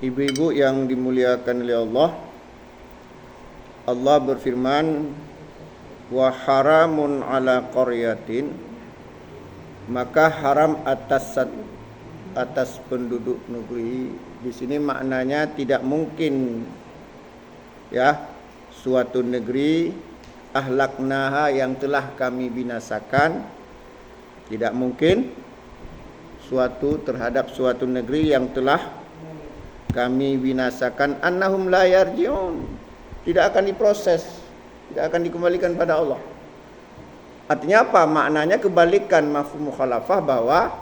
Ibu-ibu yang dimuliakan oleh Allah, Allah berfirman, wa haramun ala qaryatin, maka haram atas penduduk negeri. Di sini maknanya tidak mungkin ya suatu negeri ahlaknaha yang telah kami binasakan, tidak mungkin terhadap suatu negeri yang telah kami binasakan, annahum la yarji'un, tidak akan diproses, tidak akan dikembalikan pada Allah. Artinya apa? Maknanya kebalikan mafhum mukhalafah, bahwa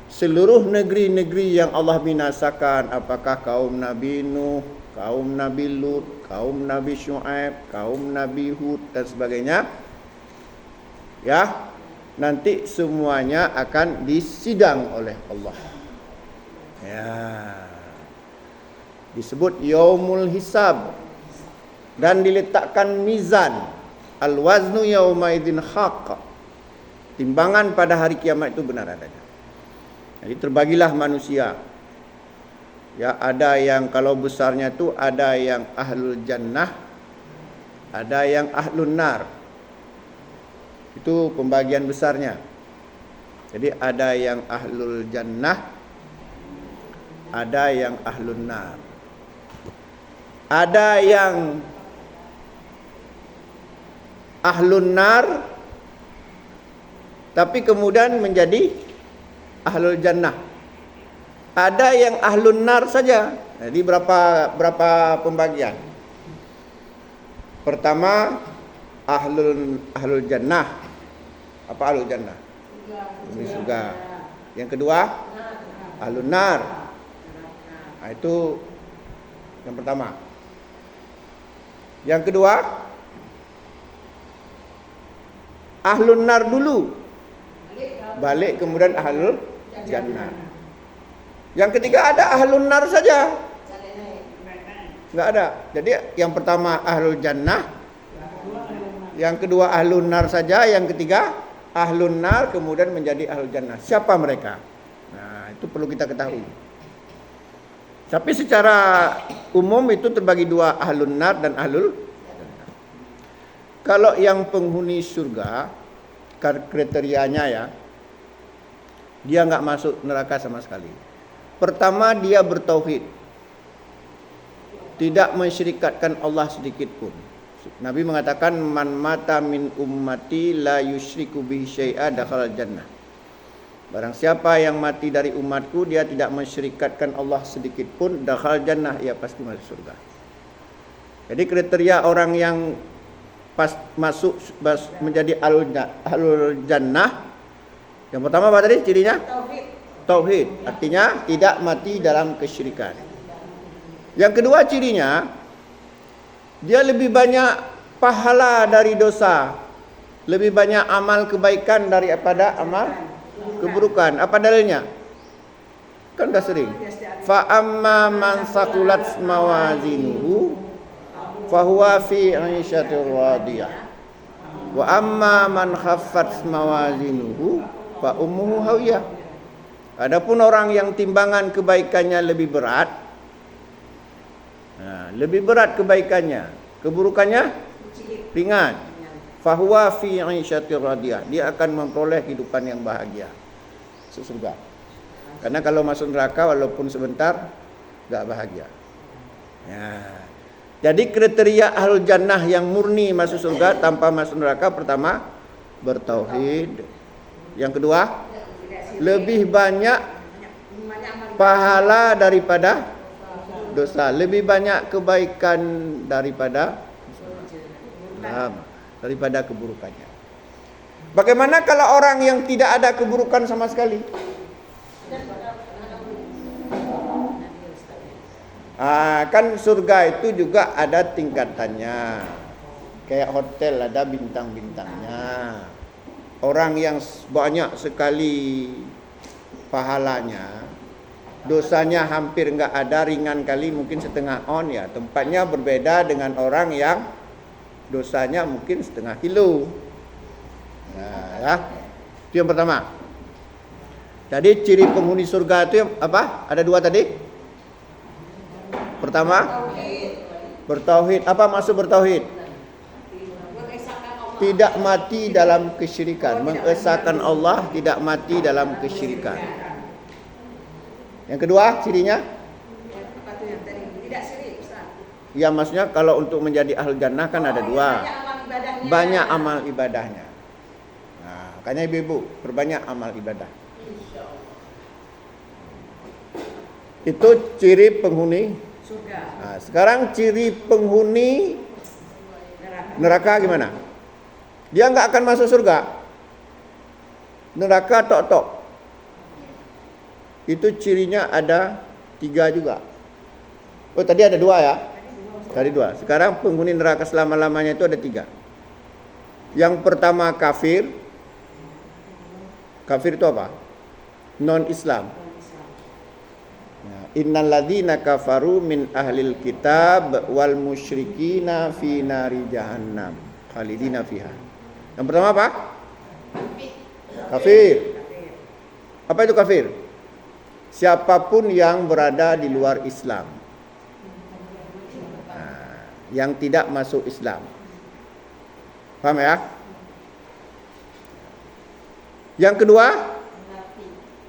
seluruh negeri-negeri yang Allah binasakan, apakah kaum Nabi Nuh, kaum Nabi Lut, kaum Nabi Syu'aib, kaum Nabi Hud dan sebagainya, ya, nanti semuanya akan disidang oleh Allah. Ya. Disebut yaumul hisab, dan diletakkan mizan, al-waznu yaumaidin haqq, timbangan pada hari kiamat itu benar adanya. Jadi terbagilah manusia. Ya, ada yang kalau besarnya itu ada yang ahlul jannah, ada yang ahlun nar. Itu pembagian besarnya. Jadi ada yang ahlul jannah, ada yang ahlun nar. Ada yang ahlun nar tapi kemudian menjadi ahlul jannah. Ada yang ahlun nar saja. Jadi berapa pembagian? Pertama ahlul jannah. Apa ahlul jannah? Di surga. Yang kedua ahlun nar. Nah, itu yang pertama. Yang kedua ahlun nar dulu, balik kemudian ahlul jannah. Yang ketiga ada ahlun nar saja, nggak ada. Jadi yang pertama ahlul jannah, yang kedua ahlun nar saja, yang ketiga ahlun nar kemudian menjadi ahlul jannah. Siapa mereka? Nah, itu perlu kita ketahui. Tapi secara umum itu terbagi dua, ahlun nar dan ahlul jannah. Kalau yang penghuni surga, kriterianya ya, dia nggak masuk neraka sama sekali. Pertama, dia bertauhid, tidak mensyirikatkan Allah sedikit pun. Nabi mengatakan, man mata min ummati la yusyriku bihi syai'a dakhala jannah. Barang siapa yang mati dari umatku, dia tidak mensyirikatkan Allah sedikit pun, dakhal jannah, ia pasti masuk surga. Jadi kriteria orang yang masuk menjadi ahlul jannah, yang pertama apa tadi cirinya? Tauhid. Artinya tidak mati dalam kesyirikan. Yang kedua cirinya, dia lebih banyak pahala dari dosa, lebih banyak amal kebaikan daripada amal keburukan. Apa dalilnya? Kan udah sering. Fa amma man saqulat mawazinuhu fa huwa fi 'ishatir radiyah. Wa amma man khaffat mawazinuhu fa ummuhu hawiyah. Adapun orang yang timbangan kebaikannya lebih berat, lebih berat kebaikannya, keburukannya ringan, fahuwa fi 'ishatir radiyah, dia akan memperoleh kehidupan yang bahagia, surga. Karena kalau masuk neraka walaupun sebentar enggak bahagia. Ya. Jadi kriteria ahlul jannah yang murni masuk surga tanpa masuk neraka, pertama bertauhid. Yang kedua, lebih banyak pahala daripada dosa, lebih banyak kebaikan daripada keburukannya. Bagaimana kalau orang yang tidak ada keburukan sama sekali? Kan surga itu juga ada tingkatannya. Kayak hotel ada bintang-bintangnya. Orang yang banyak sekali pahalanya, dosanya hampir enggak ada, ringan kali mungkin setengah on, ya tempatnya berbeda dengan orang yang dosanya mungkin setengah kilo. Nah, ya. Itu yang pertama. Jadi ciri penghuni surga itu apa? Ada dua tadi. Pertama, bertauhid. Apa maksud bertauhid? Tidak mati dalam kesyirikan. Mengesahkan Allah, tidak mati dalam kesyirikan. Yang kedua, cirinya? Tidak syirik, Ustaz. Ya, maksudnya kalau untuk menjadi ahli jannah kan ada dua. Banyak amal ibadahnya. Nah, makanya ibu-ibu perbanyak amal ibadah. Itu ciri penghuni Surga. Nah, sekarang ciri penghuni neraka gimana? Dia nggak akan masuk surga. Neraka tok-tok. Itu cirinya ada 3 juga. Oh, tadi ada 2 ya? Tadi 2. Sekarang penghuni neraka selama-lamanya itu ada 3. Yang pertama kafir. Kafir itu apa? Non-Islam. Innal ladzina kafaru min ahlil kitab wal musyrikina fi nari jahannam khalidina fiha. Yang pertama apa? Kafir. Apa itu kafir? Siapapun yang berada di luar Islam, yang tidak masuk Islam. Paham ya? Yang kedua,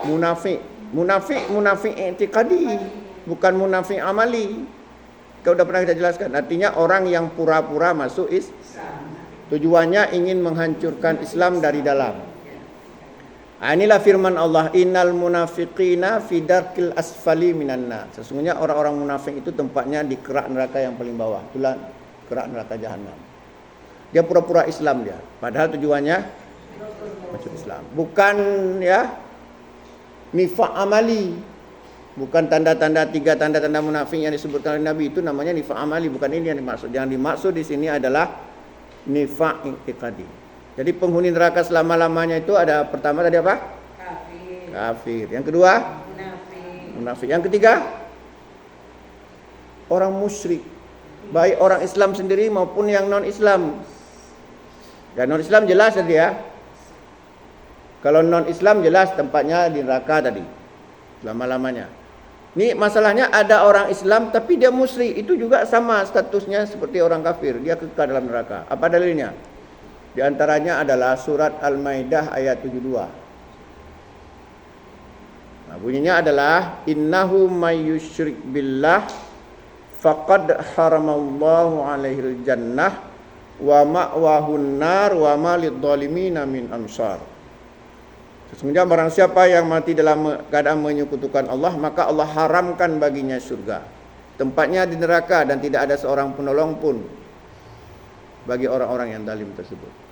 munafik. Munafik i'tiqadi, bukan munafik amali. Kau udah pernah kita jelaskan. Artinya orang yang pura-pura masuk Islam. Tujuannya ingin menghancurkan Islam dari dalam. Inilah firman Allah, innal munafiqina fi darkil asfali minan nar. Sesungguhnya orang-orang munafik itu tempatnya di kerak neraka yang paling bawah, itulah kerak neraka jahanam. Dia pura-pura Islam dia, padahal tujuannya masuk Islam. Bukan ya nifaq amali. Bukan tanda-tanda 3 tanda-tanda munafik yang disebutkan oleh Nabi, itu namanya nifaq amali, bukan ini yang dimaksud. Yang dimaksud di sini adalah nifaq i'tiqadi. Jadi penghuni neraka selama-lamanya itu ada pertama tadi apa? Kafir. Yang kedua? Munafik. Yang ketiga? Orang musyrik. Baik orang Islam sendiri maupun yang non-Islam. Dan non-Islam jelas tadi ya. Kalau non-Islam jelas tempatnya di neraka tadi. Selama-lamanya. Ini masalahnya ada orang Islam tapi dia musyrik. Itu juga sama statusnya seperti orang kafir. Dia kekal dalam neraka. Apa dalilnya? Di antaranya adalah surat Al-Maidah ayat 72. Nah, bunyinya adalah innahu may yusyrik billah faqad haramallahu alaihil jannah wa ma'wahun nar wa ma lidzalimina min ansar. Sesungguhnya barang siapa yang mati dalam keadaan menyekutukan Allah, maka Allah haramkan baginya surga. Tempatnya di neraka dan tidak ada seorang penolong pun bagi orang-orang yang zalim tersebut.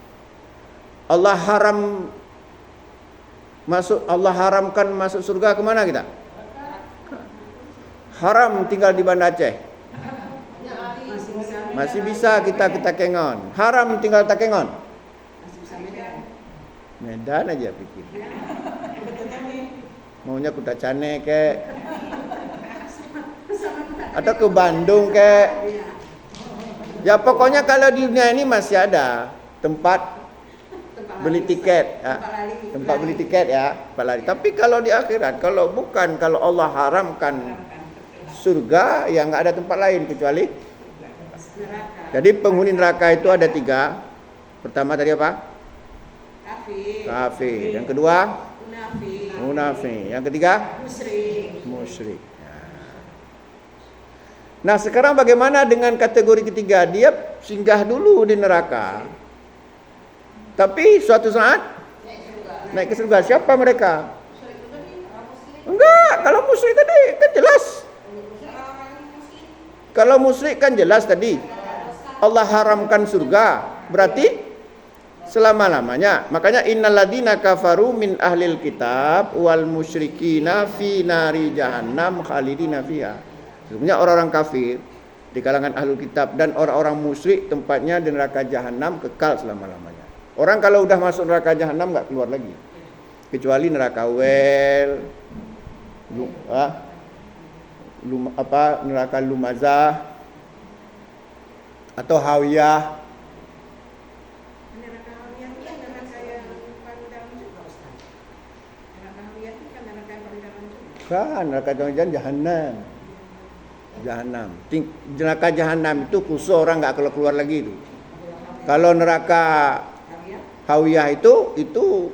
Allah haramkan masuk surga kemana kita? Haram tinggal di Banda Aceh. Masih bisa kita Takengon. Haram tinggal Takengon. Medan aja pikir. Maunya Kuta Cane kek. Atau ke Bandung kek. Ya pokoknya kalau di dunia ini masih ada tempat beli tiket ya. Tempat beli tiket ya, tempat lari. Tapi kalau di akhirat, kalau Allah haramkan surga, ya nggak ada tempat lain kecuali neraka. Jadi penghuni neraka itu ada 3. Pertama tadi apa? Kafir. Yang kedua? Munafik. Yang ketiga? Musyrik. Nah, sekarang bagaimana dengan kategori ketiga? Dia singgah dulu di neraka. Tapi suatu saat naik ke surga. Siapa mereka? Enggak, kalau musyrik tadi kan jelas. Kalau musyrik kan jelas tadi. Allah haramkan surga, berarti selama-lamanya. Makanya innal ladzina kafaru min ahlil kitab wal musyrikina fi nari jahannam khalidina fiha. Sebenarnya orang-orang kafir di kalangan ahlul kitab dan orang-orang musyrik tempatnya di neraka jahanam kekal selama-lamanya. Orang kalau udah masuk neraka jahanam enggak keluar lagi. Kecuali neraka wel, neraka lumazah atau hawiyah. Neraka hawiyah itu kan neraka yang paling dalam juga, Ustaz. Neraka hawiyah itu kan neraka yang paling dalam juga. Kan neraka jahanam. Jahanam. Neraka jahanam itu khusus orang nggak keluar lagi itu. Kalau neraka hawiyah itu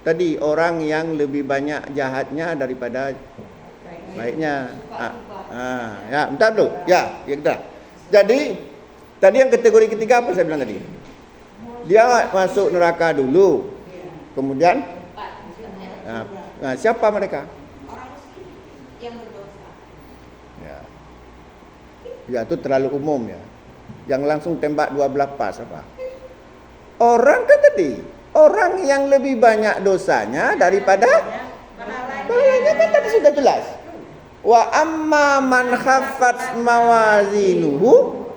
tadi orang yang lebih banyak jahatnya daripada baiknya. Ya, bentar dulu. Ya kita. Jadi tadi yang kategori ketiga apa saya bilang tadi? Dia masuk neraka dulu. Kemudian siapa mereka? Orang miskin yang berdosa. Ya itu terlalu umum ya. Yang langsung tembak 12 pas apa? Orang kan tadi, orang yang lebih banyak dosanya daripada pahalanya kan tadi sudah jelas. Wa amma man khaffat mawazinuhu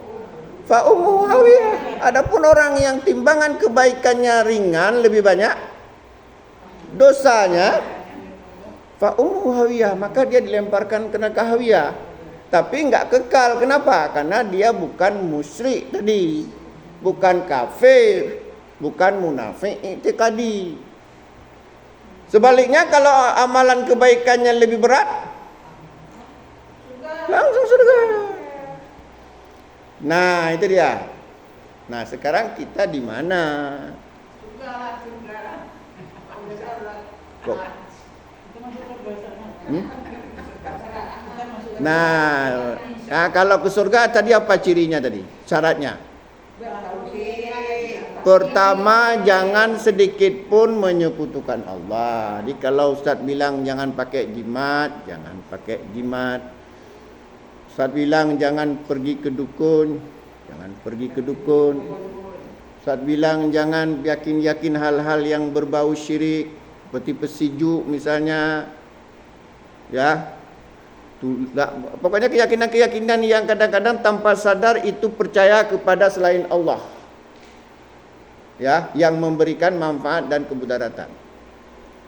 fa ummuhu hawiyah. Adapun orang yang timbangan kebaikannya ringan lebih banyak dosanya fa ummuhu hawiyah, maka dia dilemparkan ke neraka hawiyah. Tapi enggak kekal. Kenapa? Karena dia bukan musyrik tadi, bukan kafir, bukan munafik i'tiqadi. Sebaliknya kalau amalan kebaikannya lebih berat, langsung surga. Nah, itu dia. Nah, sekarang kita di mana? Kok? Nah, kalau ke surga tadi apa cirinya tadi? Syaratnya? Pertama, jangan sedikit pun menyekutukan Allah. Jadi kalau Ustaz bilang jangan pakai jimat, jangan pakai jimat. Ustaz bilang jangan pergi ke dukun, jangan pergi ke dukun. Ustaz bilang jangan yakin-yakin hal-hal yang berbau syirik, seperti pesiju misalnya. Ya. Pokoknya keyakinan-keyakinan yang kadang-kadang tanpa sadar itu percaya kepada selain Allah. Ya, yang memberikan manfaat dan kemudaratan.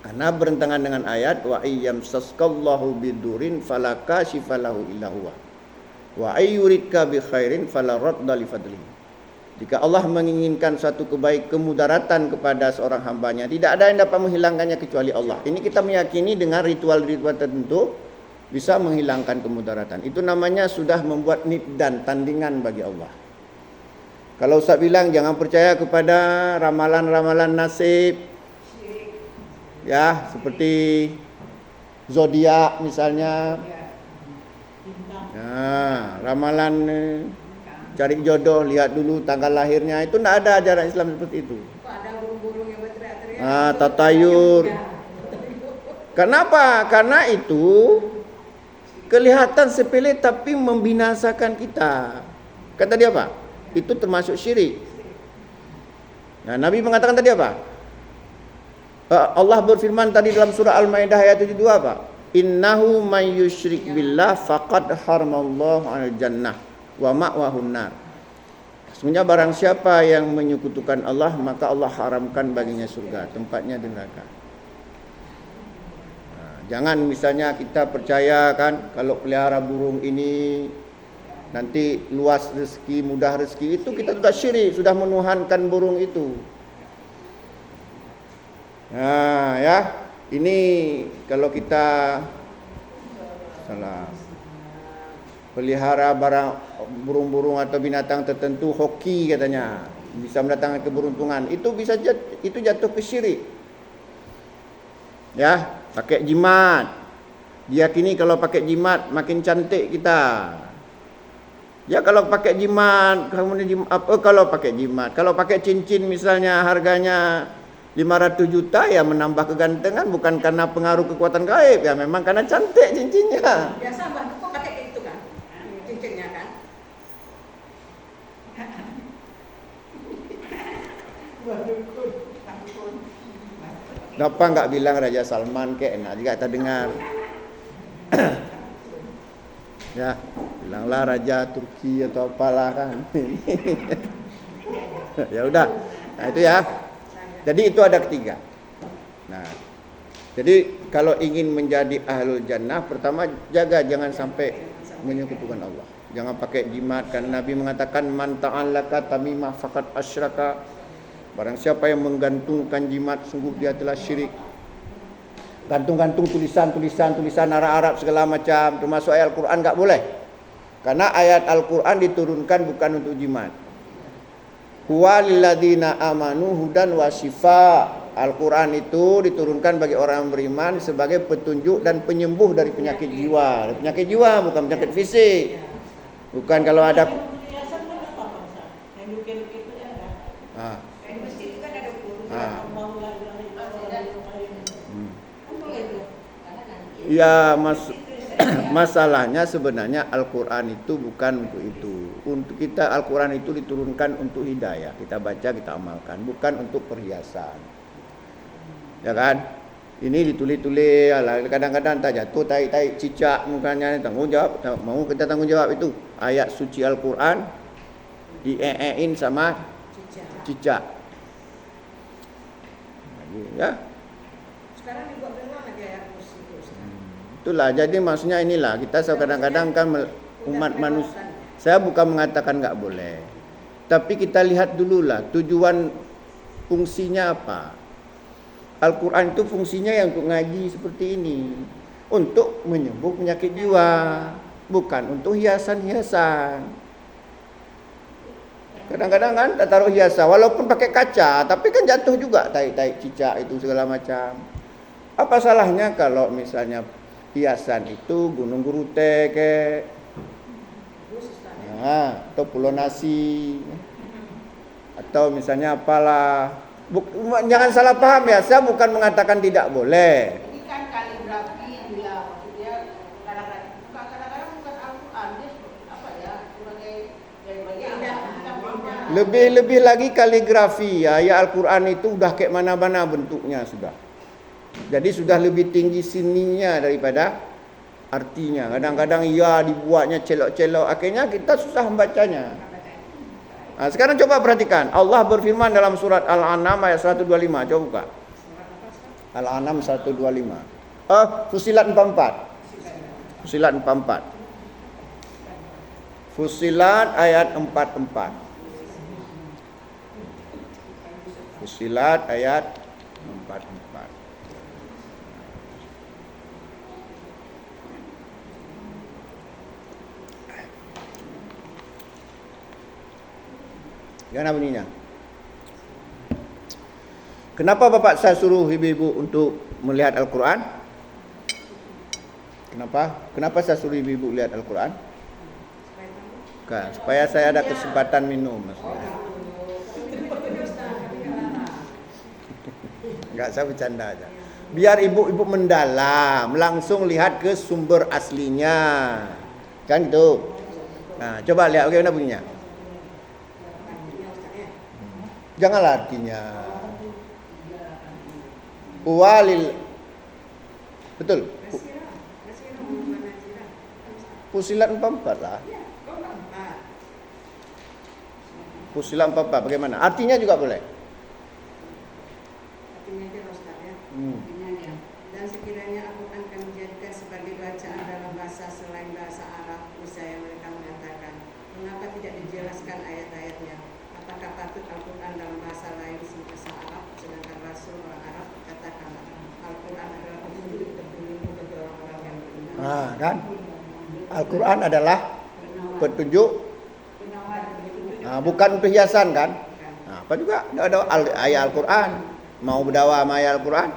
Karena bertentangan dengan ayat wa ayyamsaskallahu bidurin fala kashifa lahu illa huwa wa ayyuridka bi khairin fala radda li fadlihi. Jika Allah menginginkan satu kemudaratan kepada seorang hambanya, tidak ada yang dapat menghilangkannya kecuali Allah. Ini kita meyakini dengan ritual-ritual tertentu bisa menghilangkan kemudaratan. Itu namanya sudah membuat niddan, tandingan bagi Allah. Kalau Ustaz bilang jangan percaya kepada ramalan-ramalan nasib, ya seperti zodiak misalnya, nah, ramalan cari jodoh, lihat dulu tanggal lahirnya, itu tidak ada ajaran Islam seperti itu. Ada burung-burung yang berteriak-teriak. Tatayur. Kenapa? Karena itu kelihatan sepele tapi membinasakan kita. Kata dia apa? Itu termasuk syirik. Nah, Nabi mengatakan tadi apa? Allah berfirman tadi dalam surah Al-Maidah ayat 72 apa? Innahu may yusyrik billah faqad haramallahu 'alal jannah wa ma'wahun nar. Sesungguhnya barang siapa yang menyekutukan Allah, maka Allah haramkan baginya surga, tempatnya di neraka. Jangan misalnya kita percaya kan kalau pelihara burung ini nanti luas rezeki, mudah rezeki, itu kita sudah syirik, sudah menuhankan burung itu. Nah, ya, ini kalau kita salah pelihara barang burung-burung atau binatang tertentu, hoki katanya, bisa mendatangkan keberuntungan, itu bisa itu jatuh ke syirik. Ya, pakai jimat. Diyakini kalau pakai jimat makin cantik kita. Ya kalau pakai jimat, kalau pakai jimat, kalau pakai cincin misalnya harganya 500 juta ya menambah kegantengan bukan karena pengaruh kekuatan gaib, ya memang karena cantik cincinnya. Biasa Mbak Dukun pakai itu kan, cincinnya kan. Mbak Dukun. Kenapa enggak bilang Raja Salman ke enak juga kita dengar. Ya, bilanglah Raja Turki atau apalah kan. Ya udah. Nah, itu ya. Jadi itu ada ketiga. Nah, jadi kalau ingin menjadi ahlul jannah, pertama jaga jangan sampai menyekutukan Allah. Jangan pakai jimat, karena Nabi mengatakan man ta'allaka tamimah faqad asyraka. Barang siapa yang menggantungkan jimat, sungguh dia telah syirik. Gantung-gantung tulisan arah Arab segala macam, termasuk ayat Al-Quran enggak boleh. Karena ayat Al-Quran diturunkan bukan untuk jimat. Huwa lilladzina amanu hudan wa shifa. Al-Quran itu diturunkan bagi orang yang beriman sebagai petunjuk dan penyembuh dari penyakit jiwa. Penyakit jiwa bukan penyakit fisik. Bukan kalau ada Hiasan kan apa bangsa? Yang lukis-lukis itu ya ada. ah, Kain masjid itu kan ada ukur. ah. Kan boleh tuh. Karena nanti. Ya masalahnya sebenarnya Al-Quran itu bukan untuk itu. Untuk kita Al-Quran itu diturunkan untuk hidayah. Kita baca, kita amalkan, bukan untuk perhiasan. Ya kan? Ini ditulis-tulis, kadang-kadang tak jatuh, tai-tai cicak mukanya, tanggung jawab. Mau kita tanggung jawab itu. Ayat suci Al-Quran diein sama cicak. Ya. Sekarang dibuat berulang lagi ayat kursi itu. Itulah, jadi maksudnya inilah kita kadang-kadang kan umat manusia. Saya bukan mengatakan nggak boleh, tapi kita lihat dululah tujuan fungsinya apa. Al-Quran itu fungsinya yang untuk ngaji seperti ini, untuk menyembuh penyakit jiwa, bukan untuk hiasan-hiasan. Kadang-kadang kan tak taruh hiasan, walaupun pakai kaca, tapi kan jatuh juga tai-tai cicak itu segala macam. Apa salahnya kalau misalnya hiasan itu gunung gurute atau pulau nasi, atau misalnya apalah. Jangan salah paham ya, saya bukan mengatakan tidak boleh. Ini kan kaligrafi dia, maksudnya kadang-kadang bukan Al-Quran, dia apa ya, sebagai Lebih-lebih lagi kaligrafi ya Al-Quran itu udah kayak mana-mana bentuknya sudah. Jadi sudah lebih tinggi sininya daripada artinya. Kadang-kadang ya dibuatnya celok-celok, akhirnya kita susah membacanya. Nah, sekarang coba perhatikan. Allah berfirman dalam surat Al-An'am ayat 125. Coba buka. Al-An'am 125. Fusilat 44. Fusilat 44. Fusilat ayat 44. Fusilat ayat 44. Gimana bunyinya? Kenapa bapak saya suruh ibu-ibu untuk melihat Al-Quran? Kenapa saya suruh ibu-ibu lihat Al-Quran? Supaya saya ada kesempatan minum maksudnya. Enggak, saya bercanda aja. Biar ibu-ibu mendalam, langsung lihat ke sumber aslinya. Kan gitu. Nah, coba lihat bagaimana bunyinya. Janganlah artinya. Walil. Betul. Fusilat 44 lah. Fusilat 44 bagaimana? Artinya juga boleh. Artinya aja Ustaz ya. Dan sekiranya Al-Quran akan dijadikan sebagai bacaan dalam bahasa selain bahasa Arab, misalnya mereka mengatakan, mengapa tidak dijelaskan ayat-ayatnya? Apakah patut Al-Quran dalam bahasa lain bahasa Arab, sedangkan Rasul orang Arab katakanlah Al-Quran adalah petunjuk terpilih bagi orang-orang yang beriman. Nah, kan? Al-Quran adalah petunjuk, bukan perhiasan kan? Nah, apa juga ada ayat Al-Quran. Mau berdakwah sama ayat Al-Quran?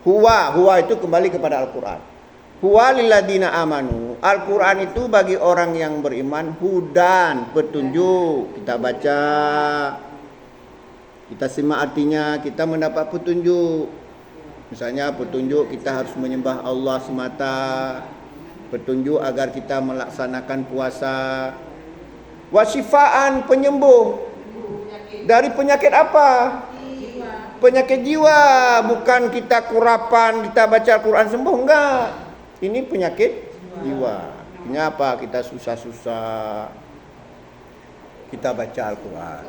Huwa itu kembali kepada Al-Quran. Huwa lilladzina amanu. Al-Quran itu bagi orang yang beriman, hudan, petunjuk. Kita baca, kita simak artinya, kita mendapat petunjuk. Misalnya petunjuk kita harus menyembah Allah semata. Petunjuk agar kita melaksanakan puasa. Wasifaan, penyembuh. Dari penyakit apa? Penyakit jiwa. Bukan kita kurapan, kita baca Al-Quran sembuh, enggak. Ini penyakit jiwa. Ini apa? Kita susah-susah, kita baca Al-Quran.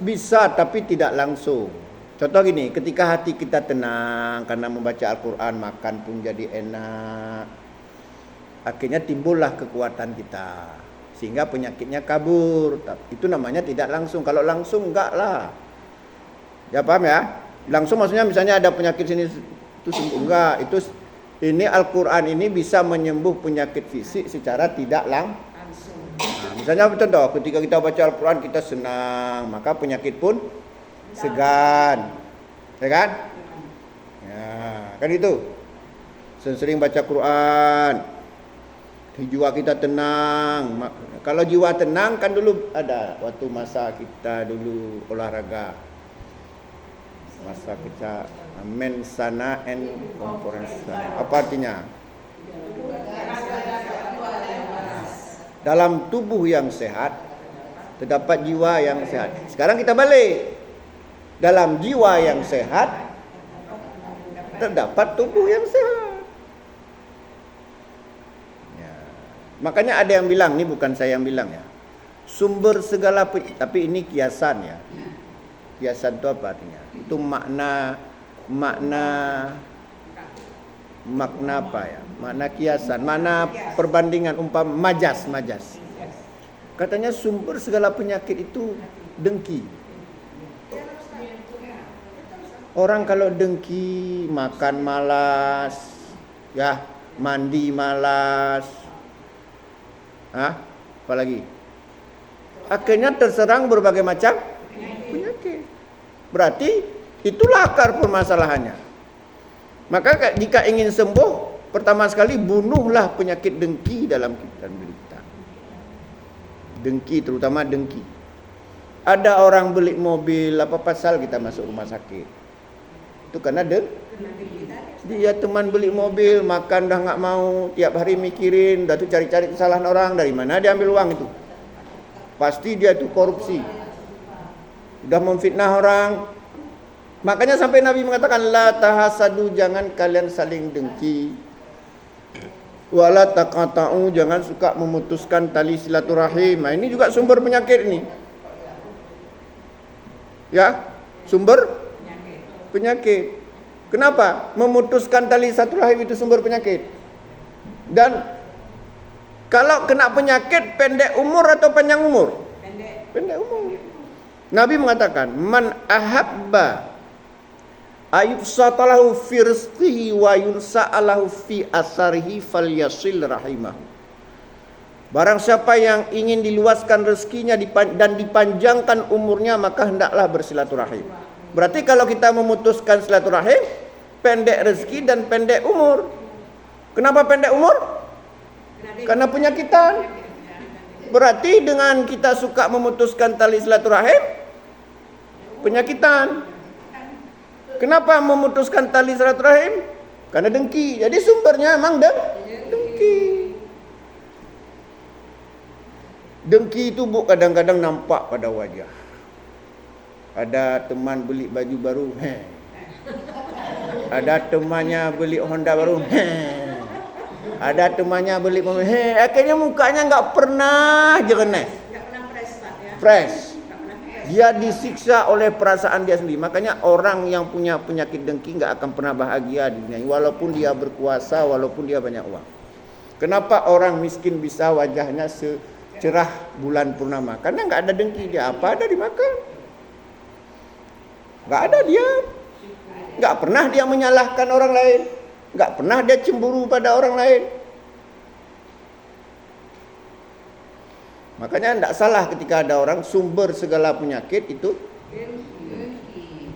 Bisa tapi tidak langsung. Contoh gini, ketika hati kita tenang karena membaca Al-Quran, makan pun jadi enak, akhirnya timbullah kekuatan kita, sehingga penyakitnya kabur. Itu namanya tidak langsung. Kalau langsung enggak lah. Ya paham ya? Langsung maksudnya misalnya ada penyakit sini itu sembuh, enggak. Itu Ini Al-Quran ini bisa menyembuh penyakit fisik secara tidak langsung. Nah, misalnya contoh, ketika kita baca Al-Quran kita senang, maka penyakit pun segan, ya kan? Ya, kan itu. Sering baca Quran, jiwa kita tenang. Kalau jiwa tenang kan dulu ada waktu masa kita dulu olahraga, masa kita mensana and conference. Apa artinya? Dalam tubuh yang sehat terdapat jiwa yang sehat. Sekarang kita balik. Dalam jiwa yang sehat terdapat tubuh yang sehat. Ya. Makanya ada yang bilang, ini bukan saya yang bilang ya. Sumber segala tapi ini kiasan ya. Kiasan itu apa artinya? Itu makna apa ya? Makna kiasan, makna perbandingan majas. Katanya sumber segala penyakit itu dengki. Orang kalau dengki, makan malas, ya, mandi malas. Apalagi? Akhirnya terserang berbagai macam penyakit. Berarti itulah akar permasalahannya. Maka jika ingin sembuh, pertama sekali bunuhlah penyakit dengki dalam kita menderita. Dengki, terutama dengki. Ada orang beli mobil, apa pasal kita masuk rumah sakit? Itu karena dia teman beli mobil, makan dah nggak mau, tiap hari mikirin, dah tu cari-cari kesalahan orang, dari mana dia ambil uang itu? Pasti dia itu korupsi. Sudah memfitnah orang. Makanya sampai Nabi mengatakan la tahasadu, jangan kalian saling dengki. Wala taqata'u, jangan suka memutuskan tali silaturahim. Nah, ini juga sumber penyakit ini. Ya, sumber penyakit. Kenapa? Memutuskan tali silaturahim itu sumber penyakit. Dan kalau kena penyakit pendek umur atau panjang umur? Pendek umur. Nabi mengatakan, man ahabba ayufsatalahu fi rizqihi wa yunsa'alahu fi asarihi falyasil rahimahu. Barang siapa yang ingin diluaskan rezekinya dan dipanjangkan umurnya, maka hendaklah bersilaturahim. Berarti kalau kita memutuskan silaturahim, pendek rezeki dan pendek umur. Kenapa pendek umur? Karena penyakitan. Berarti dengan kita suka memutuskan tali silaturahim, penyakitan. Kenapa memutuskan tali silaturahim? Karena dengki. Jadi sumbernya memang dengki. Dengki itu kadang-kadang nampak pada wajah. Ada teman beli baju baru, ada temannya beli Honda baru, ada temannya beli mobil, akhirnya mukanya nggak pernah jernih, fresh. Dia disiksa oleh perasaan dia sendiri. Makanya orang yang punya penyakit dengki nggak akan pernah bahagia di dunia, walaupun dia berkuasa, walaupun dia banyak uang. Kenapa orang miskin bisa wajahnya secerah bulan purnama? Karena nggak ada dengki dia. Apa ada dimakan? Nggak ada dia. Nggak pernah dia menyalahkan orang lain. Nggak pernah dia cemburu pada orang lain. Makanya tidak salah ketika ada orang sumber segala penyakit itu dengki.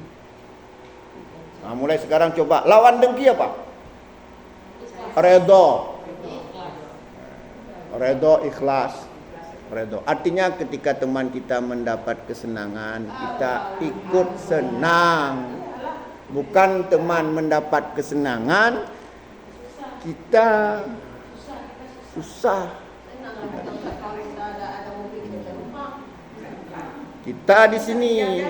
Nah, mulai sekarang coba lawan dengki apa? Redho, ikhlas. Redho. Artinya ketika teman kita mendapat kesenangan, kita ikut senang. Bukan teman mendapat kesenangan, kita susah. Kita di sini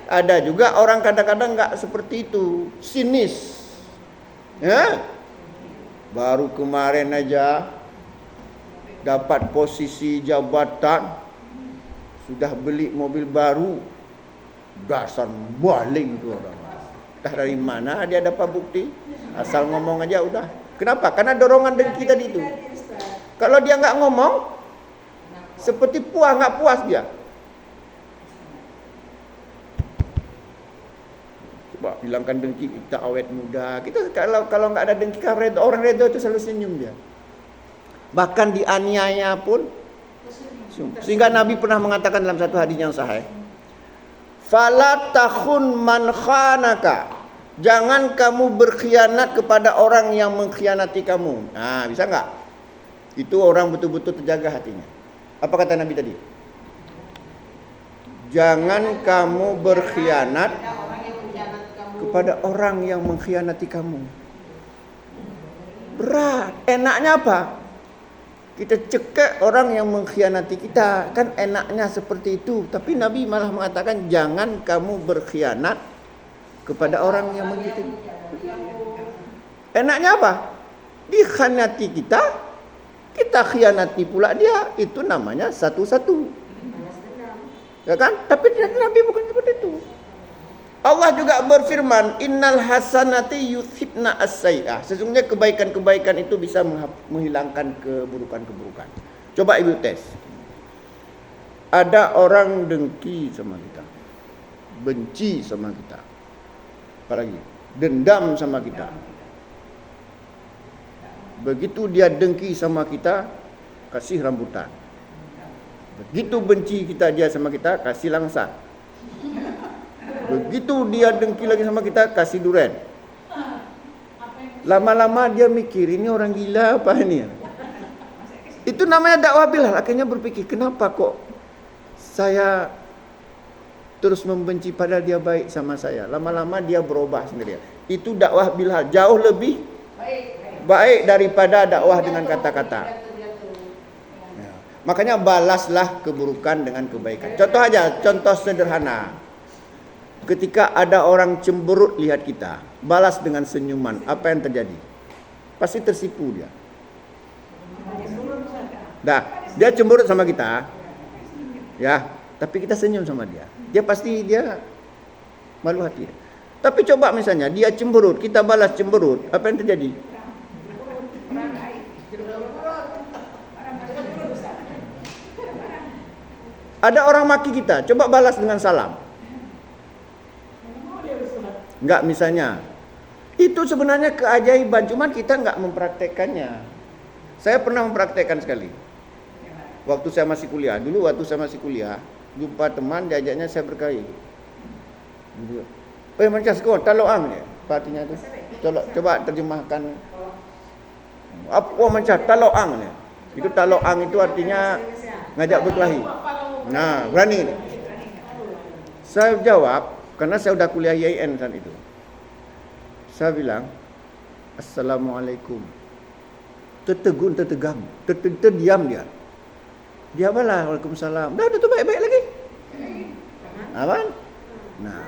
ada juga orang kadang-kadang nggak seperti itu, sinis. Ya, baru kemarin aja dapat posisi jabatan, sudah beli mobil baru, dasar baling tuh orang. Entah dari mana dia dapat bukti, asal ngomong aja udah. Kenapa? Karena dorongan dengki tadi itu. Kalau dia nggak ngomong, seperti nggak puas dia. Coba hilangkan dengki, kita awet muda. Kita kalau nggak ada dengki, orang redha itu selalu senyum dia. Bahkan dianiaya pun senyum. Sehingga Nabi pernah mengatakan dalam satu hadis yang sahih, "Fala takhun man khanaka." Jangan kamu berkhianat kepada orang yang mengkhianati kamu. Nah, bisa nggak? Itu orang betul-betul terjaga hatinya. Apa kata Nabi tadi? Jangan kamu berkhianat kepada orang yang mengkhianati kamu. Berat. Enaknya apa? Kita cekek orang yang mengkhianati kita. Kan enaknya seperti itu. Tapi Nabi malah mengatakan jangan kamu berkhianat kepada orang yang begitu. Enaknya apa? Dikhianati kita, kita khianati pula dia. Itu namanya satu-satu. Ya kan? Tapi Nabi bukan seperti itu. Allah juga berfirman, "Innal hasanati yudhibna as-sayyi'ah." Sesungguhnya kebaikan-kebaikan itu bisa menghilangkan keburukan-keburukan. Coba Ibu tes. Ada orang dengki sama kita, benci sama kita, apalagi dendam sama kita. Begitu dia dengki sama kita, kasih rambutan. Begitu benci dia sama kita, kasih langsa. Begitu dia dengki lagi sama kita, kasih duren. Lama-lama dia mikir, ini orang gila apa ini? Itu namanya dakwah Bilal. Akhirnya berpikir, kenapa kok saya terus membenci padahal dia baik sama saya. Lama-lama dia berubah sendiri. Itu dakwah Bilal jauh lebih baik daripada dakwah dengan kata-kata. Ya. Makanya balaslah keburukan dengan kebaikan. Contoh sederhana. Ketika ada orang cemberut lihat kita, balas dengan senyuman. Apa yang terjadi? Pasti tersipu dia. Dia cemberut sama kita. Ya, tapi kita senyum sama dia. Dia malu hati. Tapi coba misalnya dia cemberut, kita balas cemberut, apa yang terjadi? Ada orang maki kita, coba balas dengan salam. Enggak misalnya. Itu sebenarnya keajaiban, cuman kita enggak mempraktekannya. Saya pernah mempraktekkan sekali. Waktu saya masih kuliah, jumpa teman, diajaknya saya berkelahi. Macam sekolah, taloang ni. Artinya tu. Coba terjemahkan. Apa macam taloang ni? Itu taloang itu artinya ngajak berkelahi. Nah, berani ni. Saya jawab, karena saya sudah kuliah IAIN saat itu. Saya bilang, Assalamualaikum. Tertegang. Terdiam dia. Dia balas, Waalaikumsalam. Dah tu baik-baik lagi. Apa? Nah,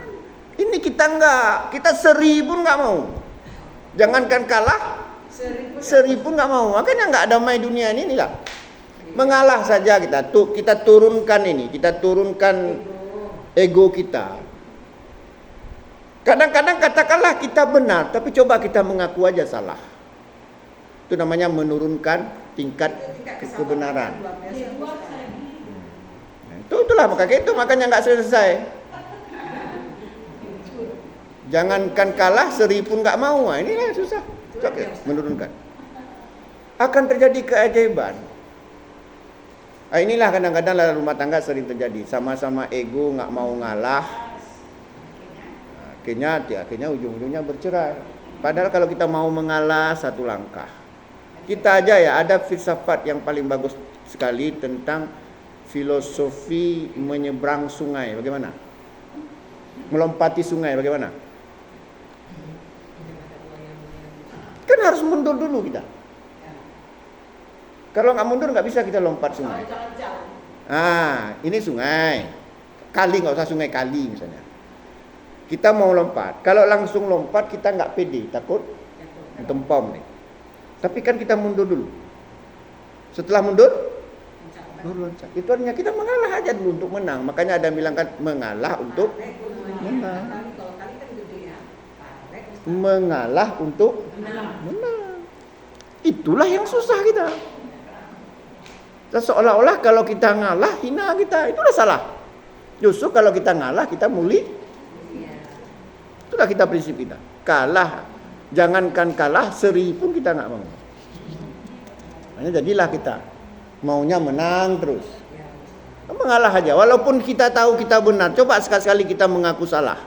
ini kita enggak. Kita 1000 pun enggak mau. Jangankan kalah, 1000 pun enggak mau. Makanya enggak damai dunia ini lah. Mengalah saja kita. Kita turunkan ini. Kita turunkan ego kita. Kadang-kadang katakanlah kita benar, tapi coba kita mengaku aja salah. Itu namanya menurunkan tingkat kebenaran. Itulah makanya nggak selesai. Jangankan kalah, 1000 pun nggak mau. Inilah susah. Menurunkan. Akan terjadi keajaiban. Inilah kadang-kadang dalam rumah tangga sering terjadi. Sama-sama ego, nggak mau ngalah. Akhirnya ujung-ujungnya bercerai. Padahal kalau kita mau mengalah satu langkah. Kita aja ya, ada filsafat yang paling bagus sekali tentang filosofi menyeberang sungai. Bagaimana? Melompati sungai bagaimana? Kan harus mundur dulu kita. Kalau nggak mundur nggak bisa kita lompat sungai. Ini sungai. Kali, nggak usah sungai kali misalnya. Kita mau lompat. Kalau langsung lompat kita nggak pede, takut tempom nih. Tapi kan kita mundur dulu. Setelah mundur, loncat. Itu artinya kita mengalah aja dulu untuk menang. Makanya ada yang bilang kan mengalah untuk menang. Mengalah untuk menang. Itulah yang susah kita. Seolah-olah kalau kita ngalah hina kita, itulah salah. Justru kalau kita ngalah kita muli. Itulah kita prinsip kita. Kalah, jangankan kalah, seri pun kita nggak mau. Makanya jadilah kita maunya menang terus. Mengalah aja, walaupun kita tahu kita benar. Coba sekali-sekali kita mengaku salah.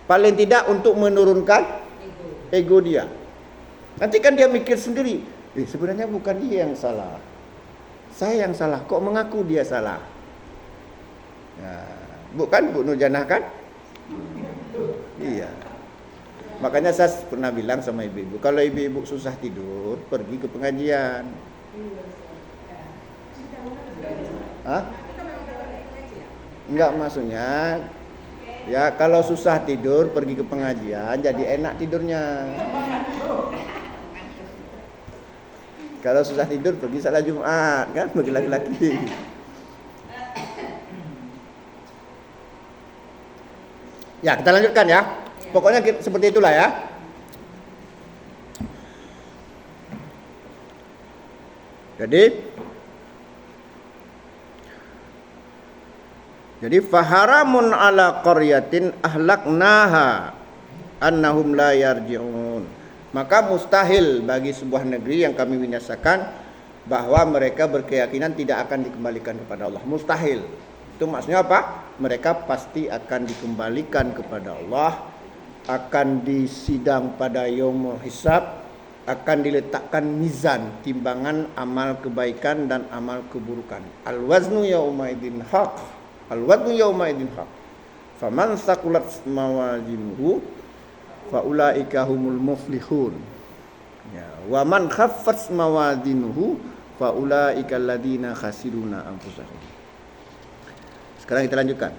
Paling tidak untuk menurunkan ego dia. Nanti kan dia mikir sendiri, sebenarnya bukan dia yang salah, saya yang salah. Kok mengaku dia salah? Bukan Bu Nurjanah kan? Iya. Makanya saya pernah bilang sama ibu-ibu, kalau ibu-ibu susah tidur, pergi ke pengajian. Hah? Enggak, maksudnya ya kalau susah tidur pergi ke pengajian, jadi enak tidurnya. Kalau susah tidur pergi salat Jumat, kan bagi laki-laki. Ya, kita lanjutkan ya. Pokoknya seperti itulah ya. Jadi faharamun ala qaryatin ahlaknaha annahum la yarji'un. Maka mustahil bagi sebuah negeri yang kami binasakan bahwa mereka berkeyakinan tidak akan dikembalikan kepada Allah. Mustahil. Itu maksudnya apa? Mereka pasti akan dikembalikan kepada Allah, akan disidang pada yaumul hisab, akan diletakkan mizan, timbangan amal kebaikan dan amal keburukan. Al-waznu yauma idzin haq. Al-waznu yauma idzin haq. Faman saqulat mawazinuhu faulaika humul muflihun. Ya, wa man khaffat mawazinuhu faulaika alladziina khasiruna anfusahum. Sekarang kita lanjutkan.